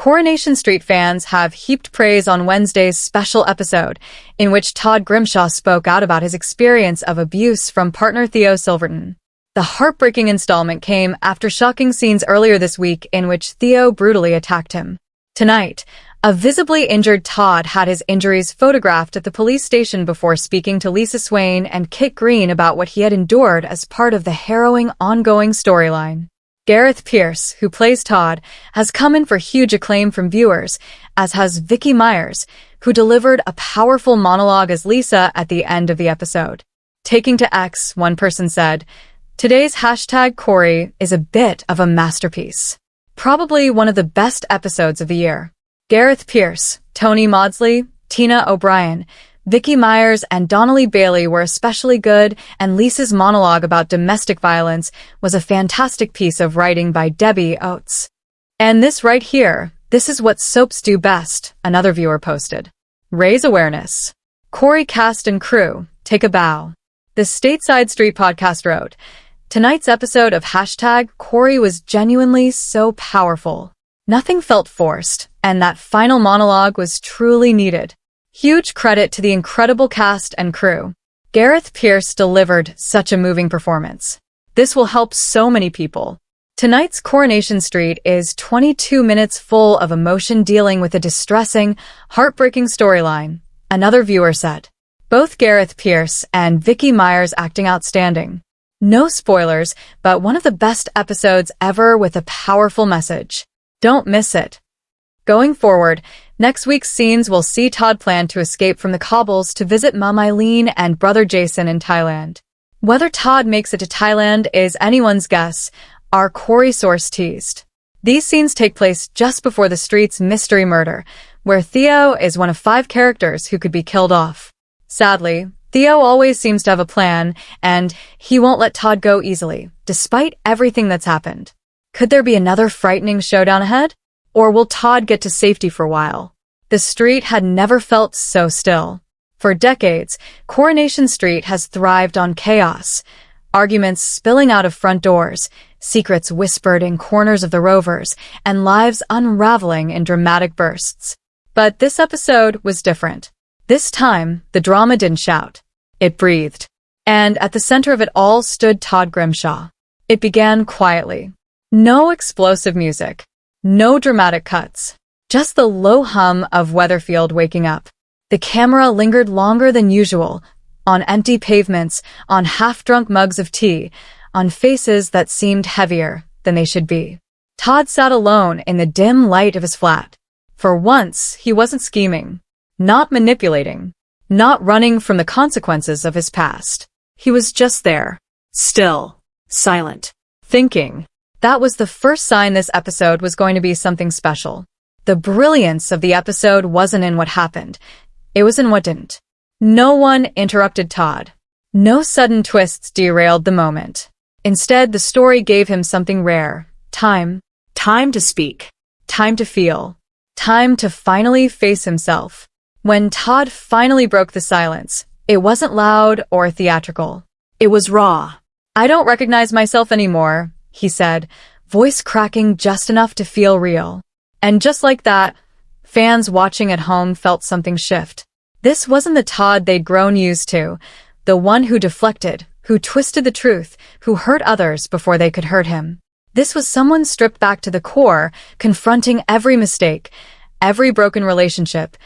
Coronation Street fans have heaped praise on Wednesday's special episode, in which Todd Grimshaw spoke out about his experience of abuse from partner Theo Silverton. The heartbreaking installment came after shocking scenes earlier this week in which Theo brutally attacked him. Tonight, a visibly injured Todd had his injuries photographed at the police station before speaking to Lisa Swain and Kit Green about what he had endured as part of the harrowing ongoing storyline. Gareth Pierce, who plays Todd, has come in for huge acclaim from viewers, as has Vicky Myers, who delivered a powerful monologue as Lisa at the end of the episode. Taking to X, one person said, "Today's #Corrie is a bit of a masterpiece. Probably one of the best episodes of the year." Gareth Pierce, Tony Maudsley, Tina O'Brien, Vicky Myers and Donnelly Bailey were especially good, and Lisa's monologue about domestic violence was a fantastic piece of writing by Debbie Oates. "And this right here, this is what soaps do best," another viewer posted. "Raise awareness. Corrie cast and crew, take a bow." The Stateside Street podcast wrote, "Tonight's episode of #Corrie was genuinely so powerful. Nothing felt forced, and that final monologue was truly needed. Huge credit to the incredible cast and crew. Gareth Pierce delivered such a moving performance. This will help so many people." Tonight's Coronation Street is 22 minutes full of emotion dealing with a distressing, heartbreaking storyline, another viewer said. Both Gareth Pierce and Vicky Myers acting outstanding. No spoilers, but one of the best episodes ever with a powerful message. Don't miss it. Going forward, next week's scenes will see Todd plan to escape from the cobbles to visit Mum Eileen and brother Jason in Thailand. Whether Todd makes it to Thailand is anyone's guess, our Corrie source teased. These scenes take place just before the street's mystery murder, where Theo is one of 5 characters who could be killed off. Sadly, Theo always seems to have a plan, and he won't let Todd go easily, despite everything that's happened. Could there be another frightening showdown ahead? Or will Todd get to safety for a while? The street had never felt so still. For decades, Coronation Street has thrived on chaos. Arguments spilling out of front doors, secrets whispered in corners of the Rovers, and lives unraveling in dramatic bursts. But this episode was different. This time, the drama didn't shout. It breathed. And at the center of it all stood Todd Grimshaw. It began quietly. No explosive music. No dramatic cuts. Just the low hum of Weatherfield waking up. The camera lingered longer than usual, on empty pavements, on half-drunk mugs of tea, on faces that seemed heavier than they should be. Todd sat alone in the dim light of his flat. For once, he wasn't scheming, not manipulating, not running from the consequences of his past. He was just there, still, silent, thinking. That was the first sign this episode was going to be something special. The brilliance of the episode wasn't in what happened. It was in what didn't. No one interrupted Todd. No sudden twists derailed the moment. Instead, the story gave him something rare. Time. Time to speak. Time to feel. Time to finally face himself. When Todd finally broke the silence, it wasn't loud or theatrical. It was raw. "I don't recognize myself anymore," he said, voice cracking just enough to feel real. And just like that, fans watching at home felt something shift. This wasn't the Todd they'd grown used to, the one who deflected, who twisted the truth, who hurt others before they could hurt him. This was someone stripped back to the core, confronting every mistake, every broken relationship,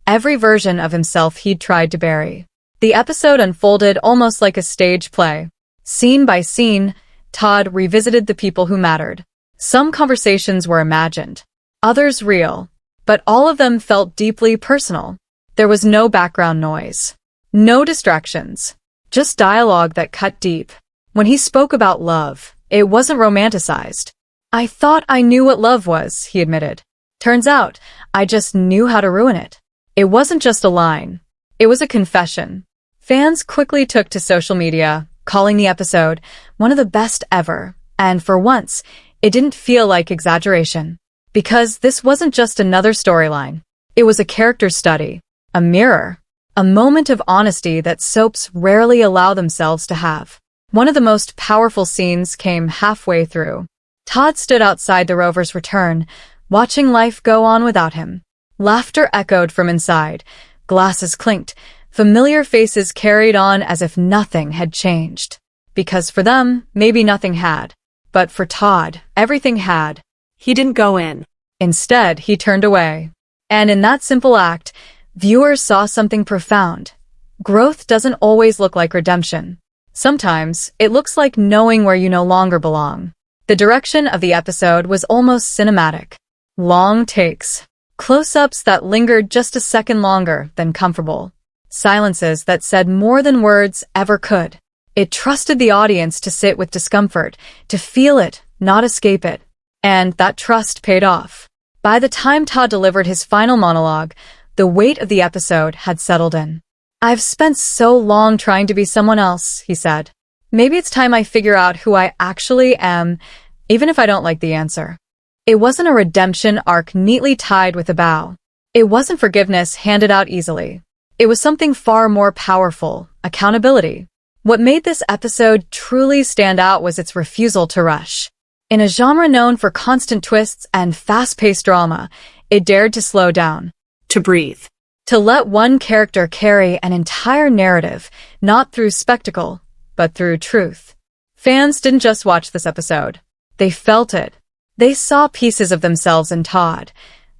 every version of himself he'd tried to bury. The episode unfolded almost like a stage play. Scene by scene, Todd revisited the people who mattered. Some conversations were imagined, others real, but all of them felt deeply personal. There was no background noise, no distractions, just dialogue that cut deep. When he spoke about love, it wasn't romanticized. "I thought I knew what love was," he admitted. "Turns out, I just knew how to ruin it." It wasn't just a line. It was a confession. Fans quickly took to social media, calling the episode one of the best ever, and for once, it didn't feel like exaggeration. Because this wasn't just another storyline. It was a character study, a mirror, a moment of honesty that soaps rarely allow themselves to have. One of the most powerful scenes came halfway through. Todd stood outside the Rover's return, watching life go on without him. Laughter echoed from inside, glasses clinked, familiar faces carried on as if nothing had changed. Because for them, maybe nothing had. But for Todd, everything had. He didn't go in. Instead, he turned away. And in that simple act, viewers saw something profound. Growth doesn't always look like redemption. Sometimes, it looks like knowing where you no longer belong. The direction of the episode was almost cinematic. Long takes. Close-ups that lingered just a second longer than comfortable. Silences that said more than words ever could. It trusted the audience to sit with discomfort, to feel it, not escape it. And that trust paid off. By the time Todd delivered his final monologue, the weight of the episode had settled in. "I've spent so long trying to be someone else," he said. "Maybe it's time I figure out who I actually am, even if I don't like the answer." It wasn't a redemption arc neatly tied with a bow. It wasn't forgiveness handed out easily. It was something far more powerful, accountability. What made this episode truly stand out was its refusal to rush. In a genre known for constant twists and fast-paced drama, it dared to slow down. To breathe. To let one character carry an entire narrative, not through spectacle, but through truth. Fans didn't just watch this episode. They felt it. They saw pieces of themselves in Todd.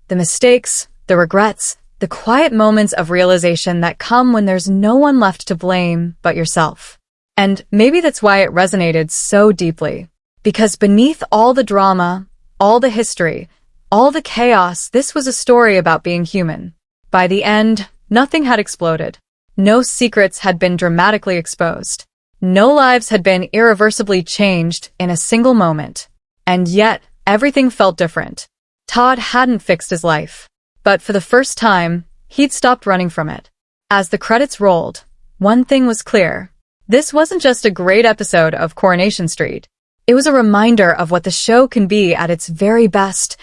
The mistakes, the regrets, the quiet moments of realization that come when there's no one left to blame but yourself. And maybe that's why it resonated so deeply. Because beneath all the drama, all the history, all the chaos, this was a story about being human. By the end, nothing had exploded. No secrets had been dramatically exposed. No lives had been irreversibly changed in a single moment. And yet, everything felt different. Todd hadn't fixed his life. But for the first time, he'd stopped running from it. As the credits rolled, one thing was clear. This wasn't just a great episode of Coronation Street. It was a reminder of what the show can be at its very best,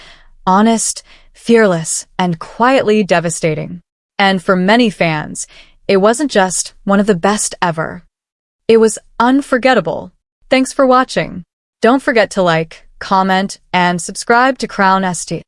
honest, fearless, and quietly devastating. And for many fans, it wasn't just one of the best ever. It was unforgettable. Thanks for watching. Don't forget to like, comment, and subscribe to Crown ST.